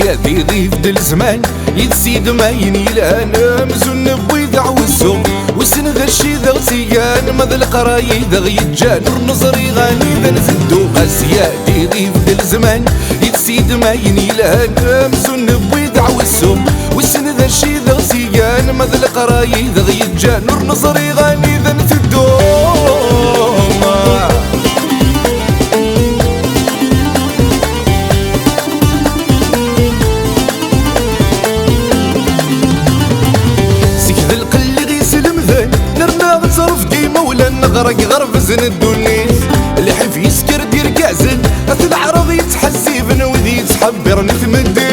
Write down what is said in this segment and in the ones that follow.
سيادي ضيف دل زمان يتسيد ما ينيلان مزن بويدع والسوق وسن ذا الشي ذا غسيان مذ القراي ذا غيتجان ورنظري غاني ذا نزدو سيادي ضيف دل زمان يتسيد ما ينيلان مزن بويدع والسوق وسن ذا الشي ذا غسيان مذ القراي ذا غيتجان ورنظري غاني ذا نزدو غرق غرب زن الدنيس اللي حيف يسكر دير كازن اثل عرض يتحسيبن وذي يتحبر نتمديس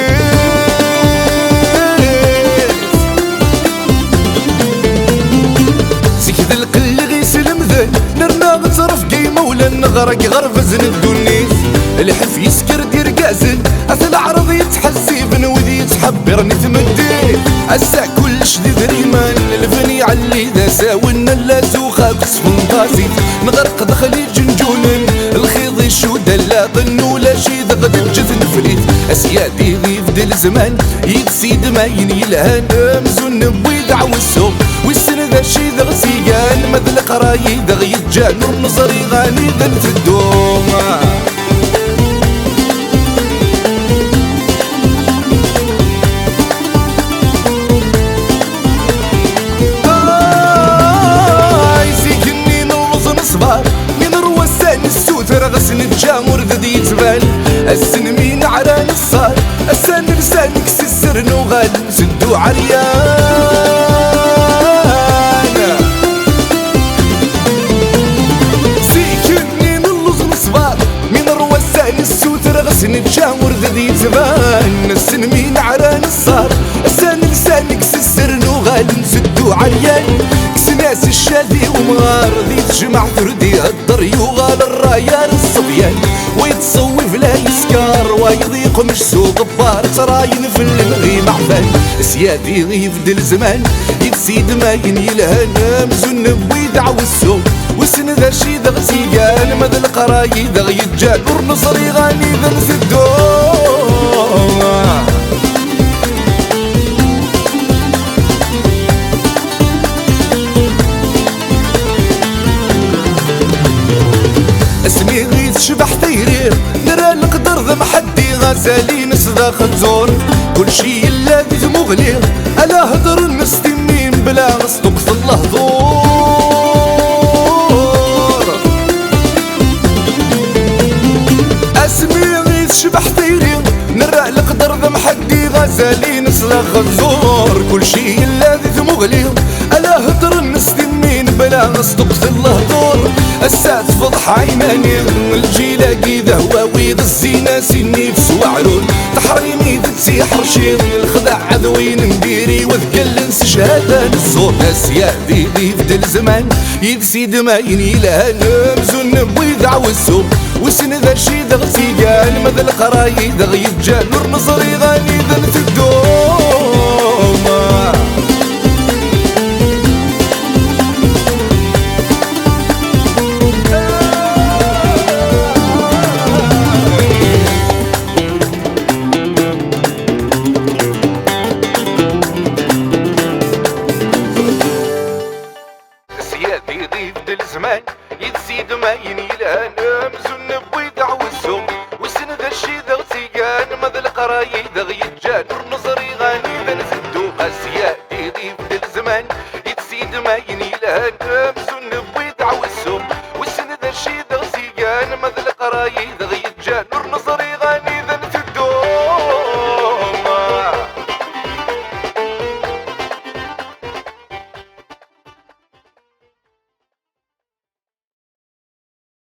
سكذ القل غيسل مذن نرنا غتصرف قيمة ولا نغرق غرب زن الدنيس اللي حيف يسكر دير كازن اثل عرض يتحسيبن وذي يتحبر نتمديس عسا كلش ذي ذريمان الفني علي ذا ساونا لا زوخا كسفن قاسي نغرق دخلي جنجونن الخيض يشود لا ظن ولا شي ذغد الجثن فريد اسيادي ذي فدل زمان يتسيد ما ينيلهان مزن بويدع والسوق والسن ذا شي ذا غسيان مذ القراي ذا غيتجان ورنظري غاني ذا نفدوم غسن الجامور ذي يتبان السن مين عران الصار السن لسانك سسر نوغال سدو عريان سيكني نلوز نصبار من روسان السوتر غسن الجامور ذي يتبان السن مين عران الصار السن لسانك سسر نوغال سدو عريان ناس الشادي ومغار ذي تجمع ثردي الضر يغال الرايان الصبيان ويتصوف لا يسكار ويضيق مش سوق غبار تراين في المغي معفان سيادي غيف دل زمان يتسيد ما ينيلهان مزن بويدع والسوق وسن ذا شي ذا غسيان مذ القراي ذا غيتجان ورنصري غاني ذا نسدو اسمي غيث شبح تيرير نرى القدر ذا محدي غزالي نسذا خزور كل شي الذي مغلي الا هدر المستمين بلا غصتك في اللهضور اسمي غيث شبح تيرير نرى القدر ذا محدي غزالي نسذا خزور كل شي الذي مغلي الا هدر المستمين بلا غصتك في اللهضور السات فضح عيناني الجيلاقي ذا هواويض الزينة سني في وعرون تحريمي تتسي حرشين الخدع عذوين نديري وذكلنس شهادة الصوت سيادي ذي فدل زمان يتسيد ما ينيلان مزن بويدع والسوق وسن ذا شي ذا غسيقان مذ القراي ذا غيتجان ورنصري غاني ذا نتدو